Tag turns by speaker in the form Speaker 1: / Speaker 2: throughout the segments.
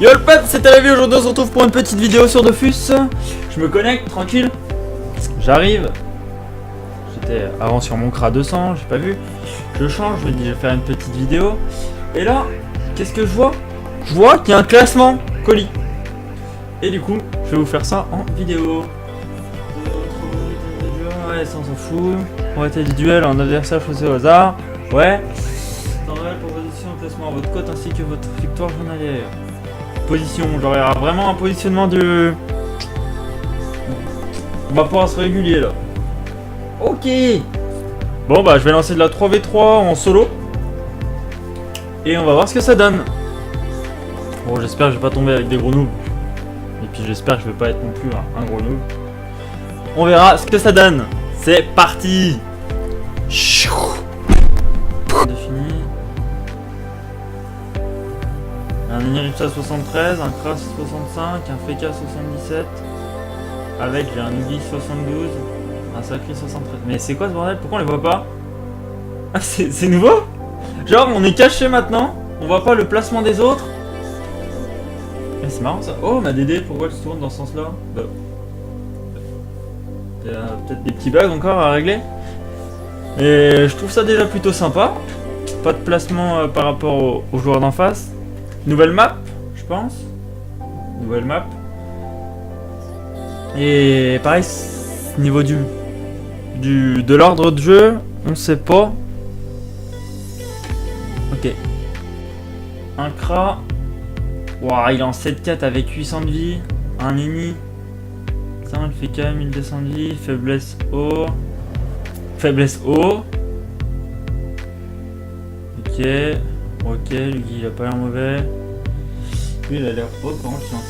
Speaker 1: Yo le peuple, c'est Télévi, aujourd'hui on se retrouve pour une petite vidéo sur Dofus. Je me connecte, tranquille. J'arrive. J'étais avant sur mon CRA 200, j'ai pas vu. Je change, je me dis je vais faire une petite vidéo. Et là, qu'est-ce que je vois? Je vois qu'il y a un classement colis. Et du coup, je vais vous faire ça en vidéo. Ouais, ça on s'en fout. Arrêtez du duel en adversaire choisi au hasard. Ouais. Temps réel pour position, classement, votre cote ainsi que votre victoire journalière. Position, genre il y aura vraiment un positionnement de... On va pouvoir se régulier là. Ok. Bon bah je vais lancer de la 3v3 en solo. Et on va voir ce que ça donne. Bon j'espère que je vais pas tomber avec des gros noobs. Et puis j'espère que je vais pas être non plus un gros noob. On verra ce que ça donne. C'est parti. Défini. Un Eniripsa 73, un Kras 65, un Feka 77. Avec j'ai un Ugi 72, un Sakri 73. Mais c'est quoi ce bordel? Pourquoi on les voit pas? Ah c'est nouveau? Genre on est caché maintenant, on voit pas le placement des autres. Eh, c'est marrant ça. Oh ma DD, pourquoi elle se tourne dans ce sens là? Bah. Il y a peut-être des petits bugs encore à régler. Et je trouve ça déjà plutôt sympa. Pas de placement par rapport aux joueurs d'en face. Nouvelle map, je pense. Nouvelle map. Et pareil, niveau de l'ordre de jeu, on sait pas. Ok. Un Kra. Wow, il est en 7-4 avec 800 de vie. Un Eni. Ça, il fait quand même 1200 de vie. Faiblesse haut. Faiblesse haut. Ok. Ok, lui il a pas l'air mauvais. Lui il a l'air haut par contre.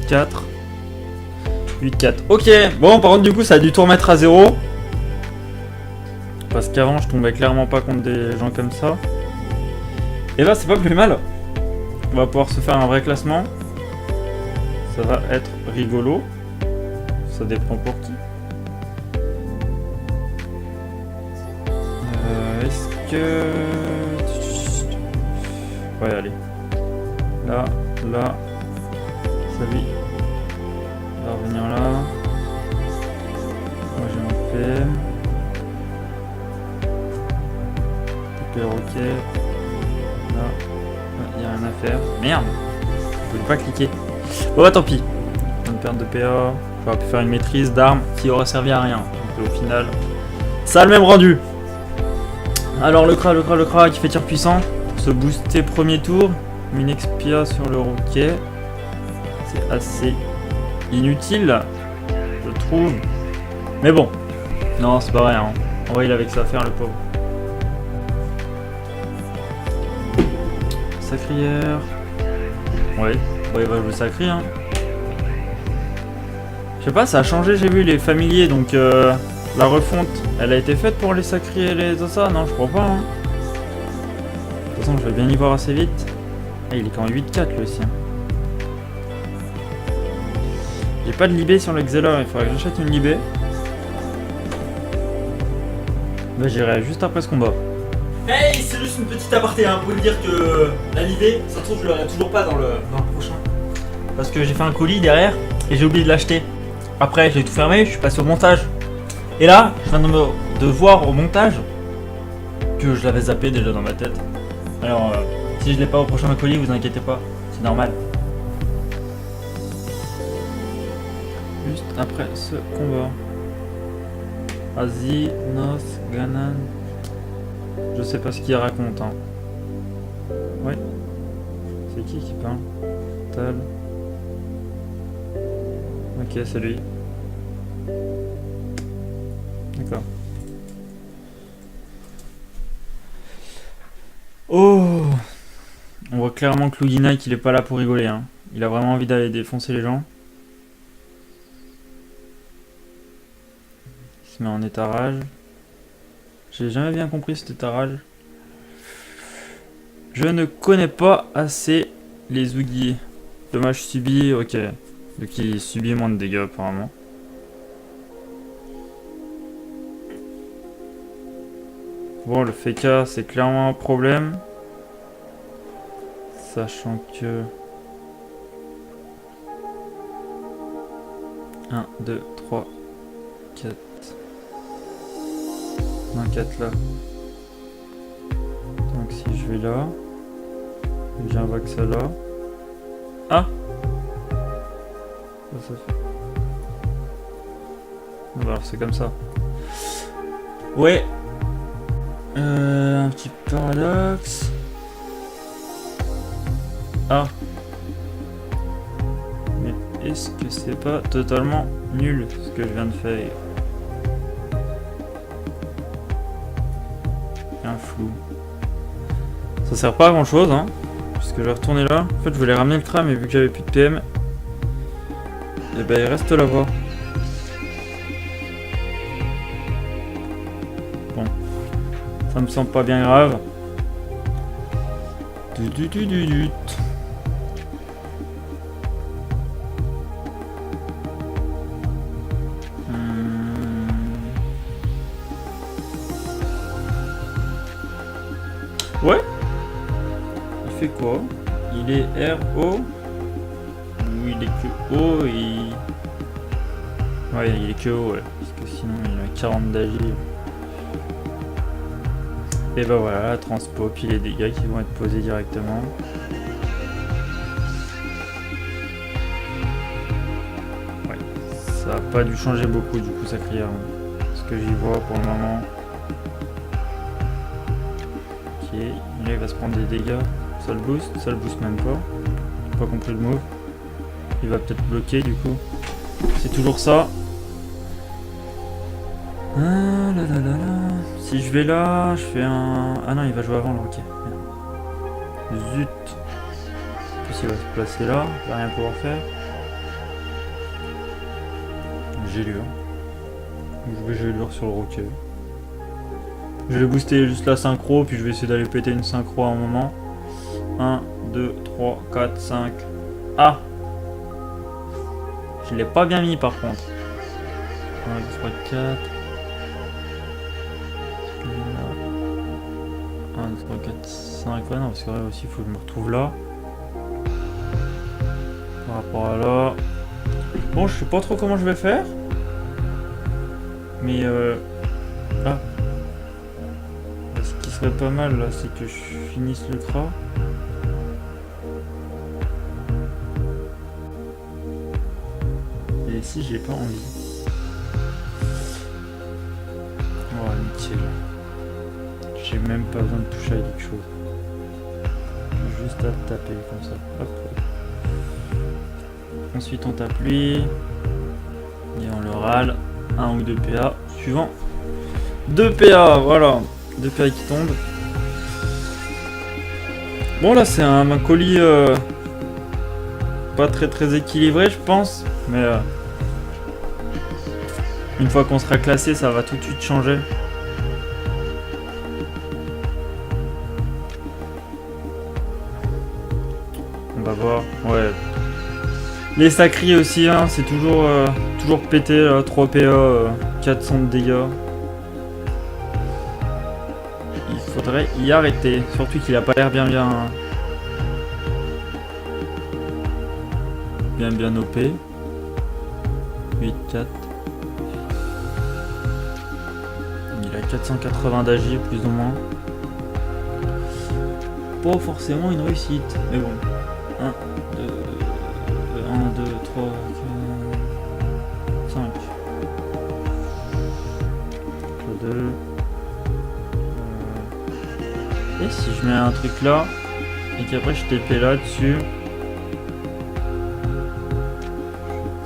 Speaker 1: 8-4. 8-4. Ok. Bon par contre du coup ça a dû tout remettre à 0. Parce qu'avant je tombais clairement pas contre des gens comme ça. Et là c'est pas plus mal. On va pouvoir se faire un vrai classement. Ça va être rigolo. Ça dépend pour qui. Est-ce que... Ouais, allez. Là, ça lui. Il va revenir là. Moi j'ai mon PM. TP ok. Là, il n'y a rien à faire. Merde! Je voulais pas cliquer. Bon bah tant pis. Une perte de PA. J'aurais pu faire une maîtrise d'armes qui aurait servi à rien. Donc au final, ça a le même rendu. Alors le Kra qui fait tir puissant. Se booster premier tour, une expia sur le roquet, c'est assez inutile, je trouve. Mais bon, non c'est pas vrai, hein. En vrai il avait que ça à faire le pauvre. Sacrière. Ouais, bon, il va jouer Sacri hein. Je sais pas, ça a changé, j'ai vu les familiers, donc la refonte, elle a été faite pour les Sacri et les Ossa? Non je crois pas hein. De toute façon, je vais bien y voir assez vite. Ah, il est quand même 8-4 lui aussi. J'ai pas de libé sur le Xelor, il faudrait que j'achète une libé. Bah, j'irai juste après ce combat. Hey, c'est juste une petite aparté hein, pour vous dire que la libé, ça se trouve, je l'aurai toujours pas dans le prochain. Parce que j'ai fait un colis derrière et j'ai oublié de l'acheter. Après, j'ai tout fermé, je suis passé au montage. Et là, je viens de voir au montage que je l'avais zappé déjà dans ma tête. Alors, si je l'ai pas au prochain colis, vous inquiétez pas, c'est normal. Juste après ce combat. Asie, Nos, Ganan. Je sais pas ce qu'il raconte, hein. Ouais. C'est qui parle? Tal. Ok, c'est lui. D'accord. Oh! On voit clairement que Lugina qu'il est pas là pour rigoler hein. Il a vraiment envie d'aller défoncer les gens. Il se met en état rage. J'ai jamais bien compris cet état rage. Je ne connais pas assez les Ougies. Dommage subi, ok. Donc il subit moins de dégâts apparemment. Bon, le Feka, c'est clairement un problème. Sachant que... 1, 2, 3, 4. Non, 4 là. Donc si je vais là, j'invoque ça là. Ah! Ça fait. Bon, alors c'est comme ça. Ouais. Un petit paradoxe. Ah. Mais est-ce que c'est pas totalement nul ce que je viens de faire? Un flou. Ça sert pas à grand chose, hein. Puisque je vais retourner là. En fait, je voulais ramener le tram, mais vu que j'avais plus de PM, et ben il reste là-bas. Bon. Ça me semble pas bien grave. Ouais. Il fait quoi? Il est RO? Ou il est que O et... Ouais, il est que O, ouais. Parce que sinon il a 40 d'AG. Et bah voilà, la transpo, puis les dégâts qui vont être posés directement. Ouais, ça a pas dû changer beaucoup du coup sa clear. Ce que j'y vois pour le moment. Ok, là il va se prendre des dégâts. Ça le booste même pas. J'ai pas compris le move. Il va peut-être bloquer du coup. C'est toujours ça. Ah là là là là. Si je vais là, je fais un... Ah non, il va jouer avant là, ok. Zut. En plus il va se placer là, il va rien pouvoir faire. Gélure. Je vais gélure sur le roquet. Je vais booster juste la synchro, puis je vais essayer d'aller péter une synchro à un moment. 1, 2, 3, 4, 5. Ah! Je l'ai pas bien mis par contre. 1, 2, 3, 4. 1, 2, 3, 4, 5. Ouais, non, parce que là aussi, il faut que je me retrouve là. Par rapport à là. Bon, je sais pas trop comment je vais faire. Mais ah. Ce qui serait pas mal là, c'est que je finisse le cra. Et si j'ai pas envie. Oh, nickel. J'ai même pas besoin de toucher à quelque chose. J'ai juste à taper comme ça. Hop. Ensuite on tape lui. Et on le râle. 1 ou 2 PA. Suivant. 2 PA, voilà. 2 PA qui tombent. Bon là c'est un colis pas très équilibré je pense. Mais une fois qu'on sera classé ça va tout de suite changer. On va voir. Ouais. Les sacris aussi, hein, c'est toujours pété, 3 PA, 400 de dégâts. Il faudrait y arrêter, surtout qu'il a pas l'air bien OP. 8, 4. Il a 480 d'AG plus ou moins. Pas forcément une réussite, mais bon. 1, 2, 3, 4, 5. 2. Et si je mets un truc là, et qu'après je TP là dessus,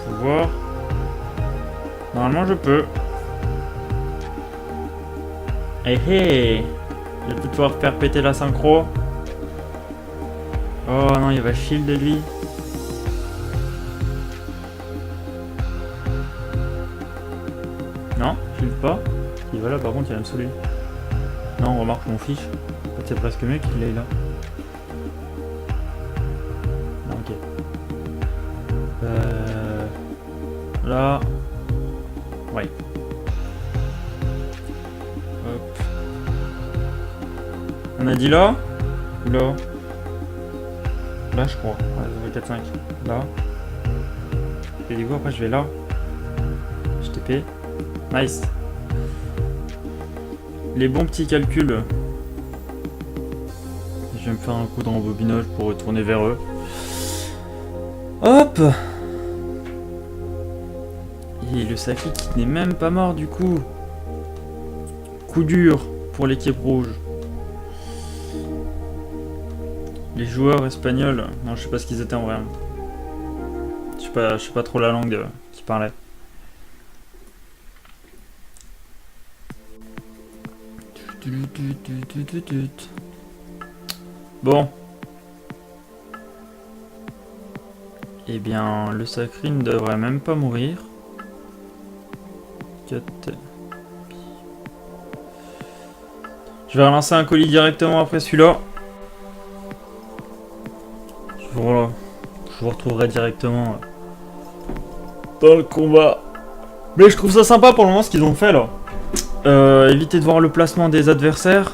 Speaker 1: pouvoir. Normalement je peux. Eh hey, je vais pouvoir faire péter la synchro. Oh non, il va shield lui. Non, shield pas. Si voilà, par contre il va me saouler. Non, remarque, je m'en fiche. En fait, c'est presque mieux qu'il est là. Non, ok. Là. Ouais. Hop. On a dit là. Ou là. Là, je crois. Ouais, 4, 5. Là. Et du coup, après, je vais là. HTP. Nice. Les bons petits calculs. Je vais me faire un coup de rembobinage pour retourner vers eux. Hop. Et le Sacré qui n'est même pas mort du coup. Coup dur pour l'équipe rouge. Les joueurs espagnols, non je sais pas ce qu'ils étaient en vrai. Je sais pas trop la langue qu'ils parlaient. Bon. Eh bien, le Sacré ne devrait même pas mourir. Je vais relancer un colis directement après celui-là. Je vous retrouverai directement dans le combat. Mais je trouve ça sympa pour le moment ce qu'ils ont fait là. Éviter de voir le placement des adversaires.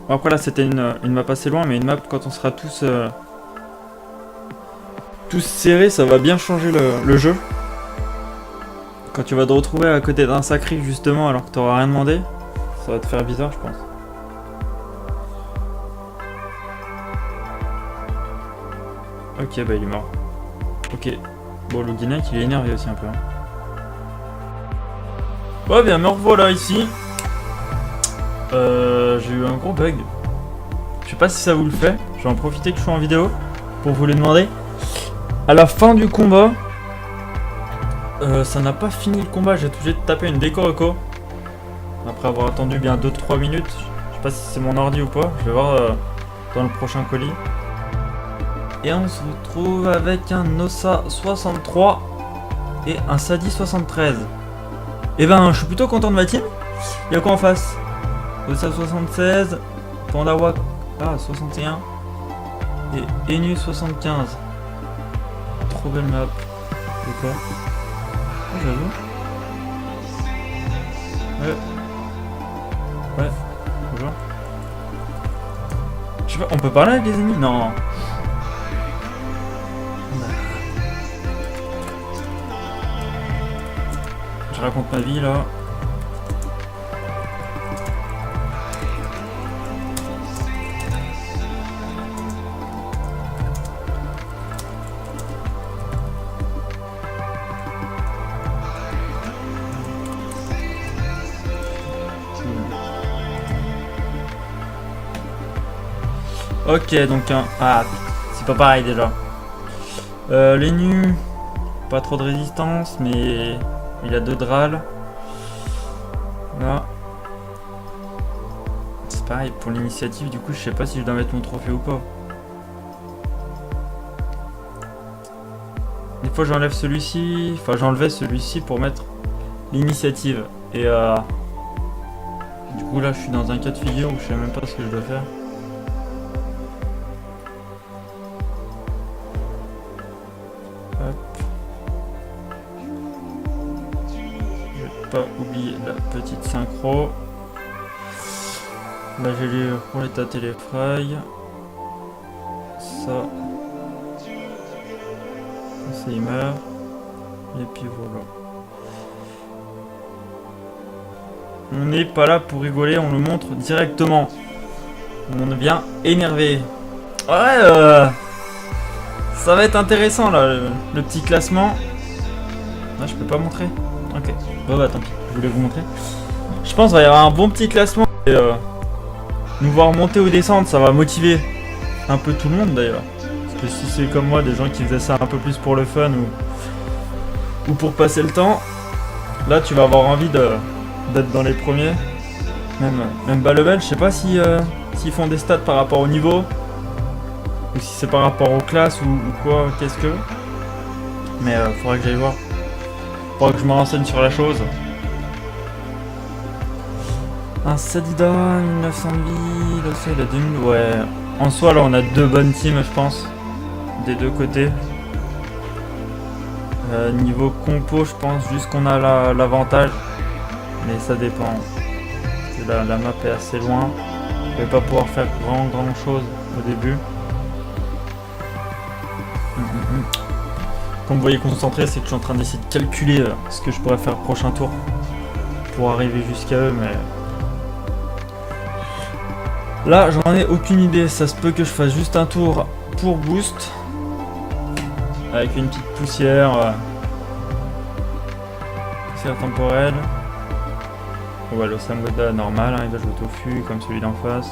Speaker 1: Bon, après là c'était une map assez loin, mais une map quand on sera tous serrés, ça va bien changer le jeu. Quand tu vas te retrouver à côté d'un Sacré justement alors que t'auras rien demandé, ça va te faire bizarre je pense. Ok bah il est mort. Ok. Bon le Guinéen il est énervé aussi un peu. Hein. Oh bien me revoilà ici. J'ai eu un gros bug. Je sais pas si ça vous le fait. Je vais en profiter que je suis en vidéo pour vous le demander. À la fin du combat, ça n'a pas fini le combat. J'ai été obligé de taper une déco reco. Après avoir attendu bien 2-3 minutes. Je sais pas si c'est mon ordi ou pas. Je vais voir dans le prochain colis. Et on se retrouve avec un Ossa 63 et un Sadi 73. Et ben je suis plutôt content de ma team. Il y a quoi en face? Ossa 76, Pandawa 61 et Enu 75. Trop belle map. C'est quoi? Oh, j'avoue. Ouais. Bonjour. Je sais pas, on peut parler avec les ennemis? Non. Je raconte ma vie là. Ok, donc un... Ah, c'est pas pareil déjà. Les nus, pas trop de résistance, mais il a 2 drals. Là. C'est pareil, pour l'initiative, du coup, je sais pas si je dois mettre mon trophée ou pas. Des fois, j'enlève celui-ci. Enfin, j'enlevais celui-ci pour mettre l'initiative. Et du coup, là, je suis dans un cas de figure où je sais même pas ce que je dois faire. Pas oublier la petite synchro. Là j'ai les roulettes à téléfrail. Ça il meurt. Et puis voilà. On n'est pas là pour rigoler, on le montre directement. On est bien énervé. Ouais, ça va être intéressant là, le petit classement. Ah, je peux pas montrer. Ok, bon bah tant pis, je voulais vous montrer. Je pense qu'il va y avoir un bon petit classement. Et, nous voir monter ou descendre, ça va motiver un peu tout le monde d'ailleurs. Parce que si c'est comme moi, des gens qui faisaient ça un peu plus pour le fun ou pour passer le temps, là tu vas avoir envie d'être dans les premiers. Même bas level, je sais pas si s'ils font des stats par rapport au niveau, ou si c'est par rapport aux classes ou quoi, qu'est-ce que. Mais faudrait que j'aille voir. Faudrait que je me renseigne sur la chose. Un Sadida, 1900 de vie, là c'est la 2000, ouais. En soi là on a 2 bonnes teams je pense, des 2 côtés. Niveau compo je pense juste qu'on a l'avantage, mais ça dépend. Parce que la map est assez loin, je vais pas pouvoir faire vraiment grand chose au début. Comme vous voyez concentré, c'est que je suis en train d'essayer de calculer ce que je pourrais faire prochain tour pour arriver jusqu'à eux, mais là j'en ai aucune idée. Ça se peut que je fasse juste un tour pour boost avec une petite poussière temporelle. On va l'Osamgoda normal, hein, il va jouer au tofu comme celui d'en face.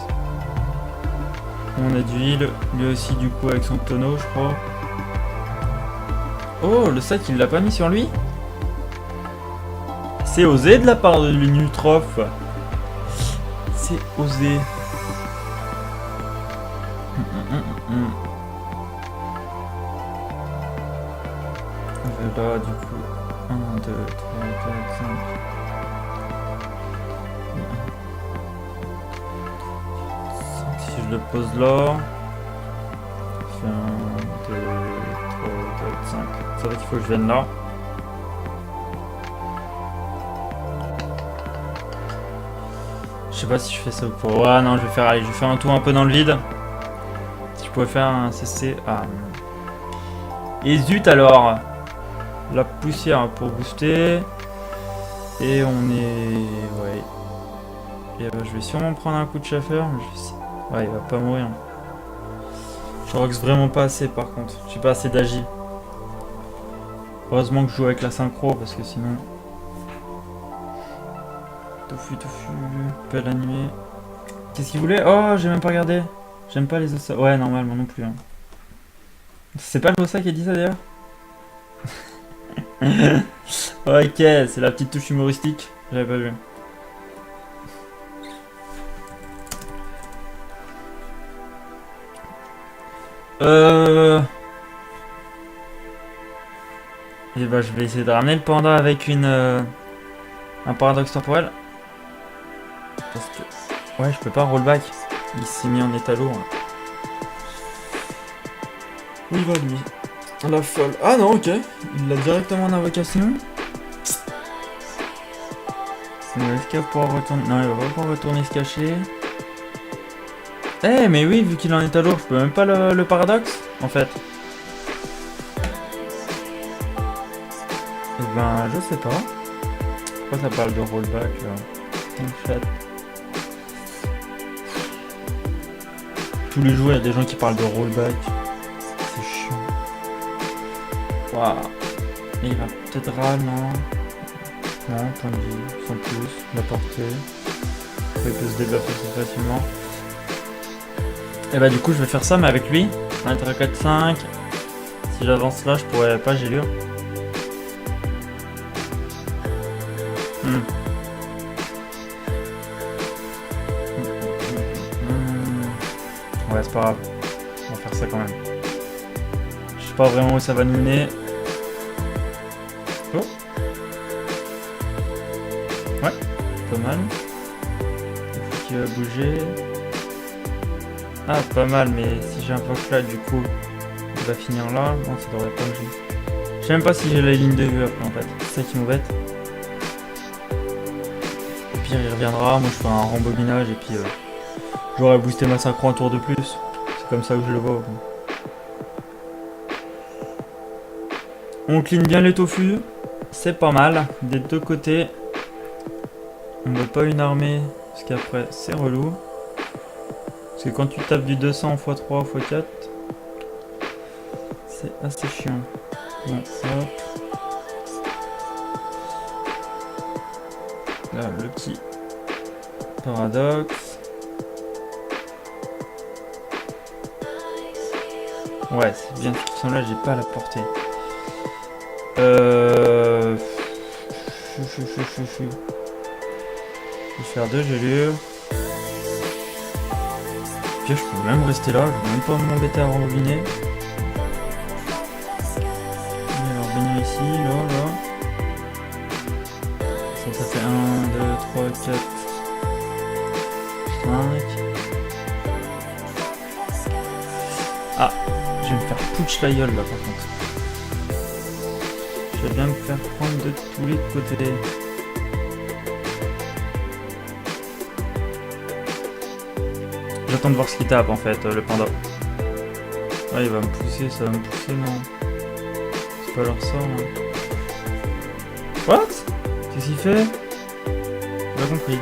Speaker 1: On a d'huile, lui aussi du coup avec son tonneau je crois. Oh, le sac il l'a pas mis sur lui. C'est osé de la part de l'Inutrof. C'est osé. Voilà du coup 1, 2, 3, 4, 5. Si je le pose là, je fais 1, 2, 3, 4, 5. C'est vrai qu'il faut que je vienne là. Je sais pas si je fais ça ou pas. Ouais, non, je vais faire, allez, je vais faire un tour un peu dans le vide. Si je pouvais faire un CC. Ah. Et zut alors. La poussière pour booster. Et on est. Ouais. Et je vais sûrement prendre un coup de chauffeur. Mais je sais. Ouais, il va pas mourir. Je rox vraiment pas assez par contre. J'ai pas assez d'agi. Heureusement que je joue avec la synchro parce que sinon. Tofu, pelle à nuée. Qu'est-ce qu'il voulait? Oh, j'ai même pas regardé. J'aime pas les ossa. Ouais, normal, moi non plus. Hein. C'est pas le ossa qui a dit ça d'ailleurs? Ok, c'est la petite touche humoristique. J'avais pas vu. Et bah je vais essayer de ramener le panda avec un paradoxe temporel. Parce que... Ouais, je peux pas rollback. Il s'est mis en état lourd. Où il va lui? La folle. Ah non, ok. Il l'a directement en invocation. Est-ce qu'il va pouvoir retourner? Non, il va pas pouvoir retourner se cacher. Eh, mais oui, vu qu'il est en état lourd, je peux même pas le paradoxe, en fait. Eh ben, je sais pas. Pourquoi ça parle de rollback, là? En fait. Tous les jours, il y a des gens qui parlent de rollback. C'est chiant. Waouh. Il va peut-être ral, non? Non, point de vie, sans plus, la portée. Il peut se développer assez facilement. Et bah du coup je vais faire ça mais avec lui. On est à 4-5. Si j'avance là je pourrais pas, j'ai lu. Ouais c'est pas grave. On va faire ça quand même. Je sais pas vraiment où ça va nous mener. Oh. Ouais, pas mal. Il faut qu'il va bouger. Ah, pas mal, mais si j'ai un poke là, du coup, il va finir là. Non, ça devrait pas bouger. Je sais même pas si j'ai la ligne de vue après, en fait. C'est ça qui m'embête. Au pire, il reviendra. Moi, je ferai un rembobinage et puis j'aurai boosté ma synchro un tour de plus. C'est comme ça que je le vois. On clean bien les tofu. C'est pas mal. Des deux côtés. On veut pas une armée. Parce qu'après, c'est relou. Parce que quand tu tapes du 200 x 3 x 4, c'est assez chiant. Bon, hop. Là, le petit paradoxe. Ouais, c'est bien. Là, j'ai pas la portée. Je vais faire 2 gelures. Je peux même rester là, je vais même pas m'embêter à rembobiner. Alors venir ici, là. Ça fait 1, 2, 3, 4, 5. Ah, je vais me faire putsch la gueule là par contre. Je vais bien me faire prendre de tous les côtés. J'attends de voir ce qu'il tape en fait, le panda. Ouais, il va me pousser, ça va me pousser, non. C'est pas leur sort, hein. What? Qu'est-ce qu'il fait? J'ai pas compris.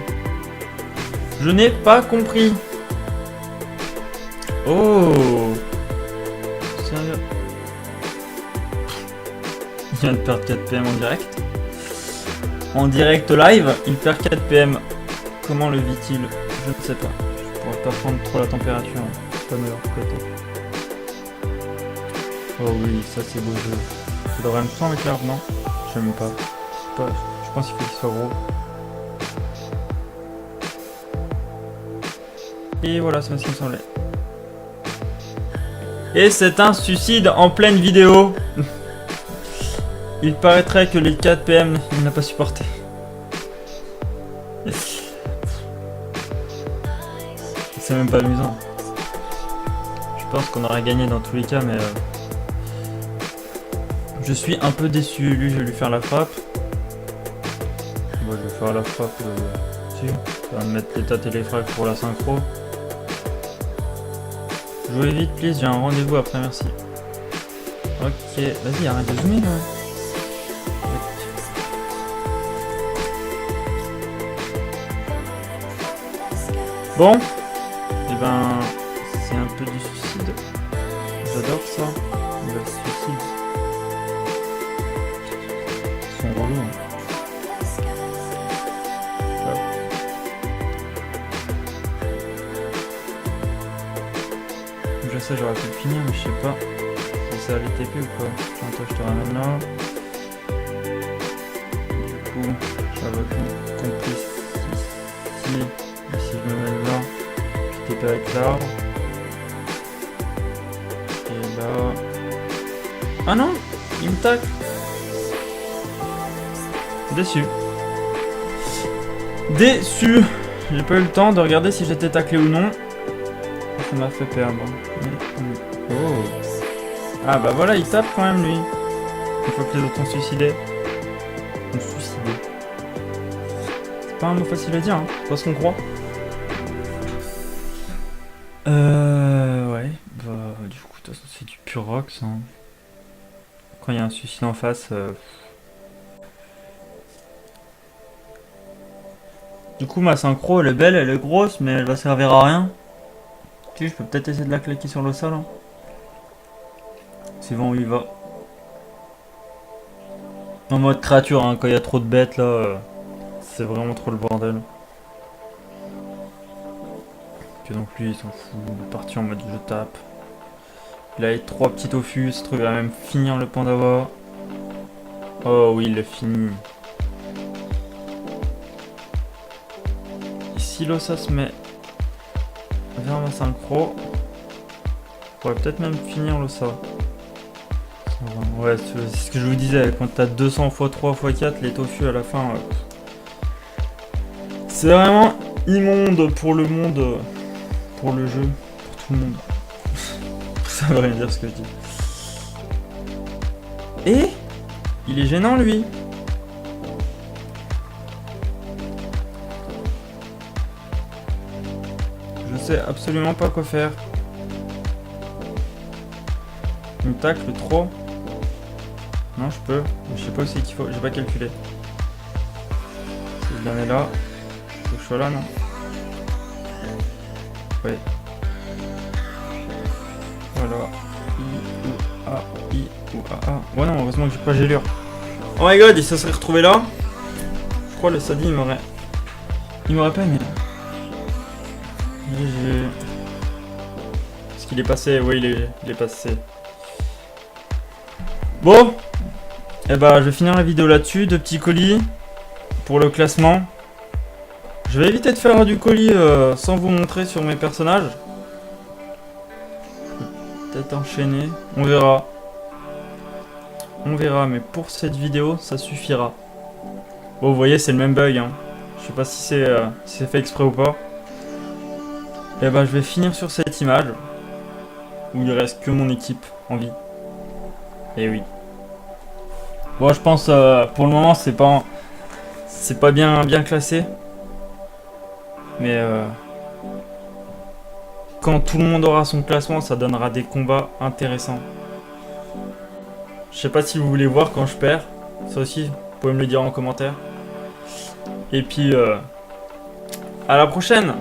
Speaker 1: Je n'ai pas compris. Oh! Sérieux? Il vient de perdre 4 PM en direct. En direct live, il perd 4 PM. Comment le vit-il? Je ne sais pas. Je pourrais pas prendre trop la température. C'est pas meilleur côté. Oh oui, ça c'est beau jeu. Ça devrait me prendre avec l'arbre, non? Je sais pas. Je pense qu'il faut qu'il soit gros. Et voilà, c'est ce qui me semblait. Et c'est un suicide en pleine vidéo. Il paraîtrait que les 4 PM, il n'a pas supporté. C'est même pas amusant. Je pense qu'on aurait gagné dans tous les cas, mais je suis un peu déçu. Lui, je vais lui faire la frappe. Moi, je vais faire la frappe dessus. Ça va me mettre l'état téléfrag pour la synchro. Jouez vite, please. J'ai un rendez-vous après, merci. Ok, vas-y, arrête de zoomer là. Bon, et ben c'est un peu du suicide. J'adore ça, le suicide. Ils sont relous. Hein. Je sais, j'aurais pu le finir, mais je sais pas si ça allait TP ou quoi. Tiens, toi, je te ramène là. Du coup, j'avais compris ici. Et si je me mets là, je TP avec l'arbre. Et là... Ah non, il me tacle. Déçu. Déçu. J'ai pas eu le temps de regarder si j'étais taclé ou non. Ça m'a fait perdre. Oh. Ah bah voilà, il tape quand même lui. Une fois que les autres ont suicidé. C'est pas un mot facile à dire, hein. C'est pas ce qu'on croit. Ouais. Bah du coup, de toute façon, c'est du pur rock, ça. Quand il y a un suicide en face... Du coup, ma synchro, elle est belle, elle est grosse, mais elle va servir à rien. Je peux peut-être essayer de la claquer sur le sol. Hein. Suivant où il va. En mode créature, hein, quand il y a trop de bêtes là, c'est vraiment trop le bordel. Que donc lui il s'en fout, il est parti en mode je tape. Il a les 3 petits tofu, ce truc va même finir le Pandawa. Oh oui, il l'a fini. Ici là ça se met vers ma synchro. On pourrait peut-être même finir le ça. Ouais, c'est ce que je vous disais, quand t'as 200 x 3 x 4, les tofu à la fin, c'est vraiment immonde pour le monde, pour le jeu, pour tout le monde. Ça veut rien dire ce que je dis. Et il est gênant lui. Je sais absolument pas quoi faire. Il me tacle trop. Non, je peux. Mais je sais pas aussi qu'il faut. J'ai pas calculé. Si je l'en ai là. Faut que je sois là, non? Oui. Voilà. I, ou A. Ouais, non, heureusement que j'ai pas gélure. Oh my god, il se serait retrouvé là. Je crois le Sadi, il m'aurait pas aimé. Est-ce qu'il est passé? Oui, il est passé. Bon. Et bah, je vais finir la vidéo là-dessus. 2 petits colis pour le classement. Je vais éviter de faire du colis sans vous montrer sur mes personnages. Peut-être enchaîner. On verra. On verra, mais pour cette vidéo, ça suffira. Bon, vous voyez, c'est le même bug. Hein. Je sais pas si c'est fait exprès ou pas. Et bah, je vais finir sur cette image. Où il reste que mon équipe en vie. Et oui. Bon, je pense pour le moment c'est pas bien classé. Mais quand tout le monde aura son classement, ça donnera des combats intéressants. Je sais pas si vous voulez voir quand je perds. Ça aussi, vous pouvez me le dire en commentaire. Et puis, à la prochaine!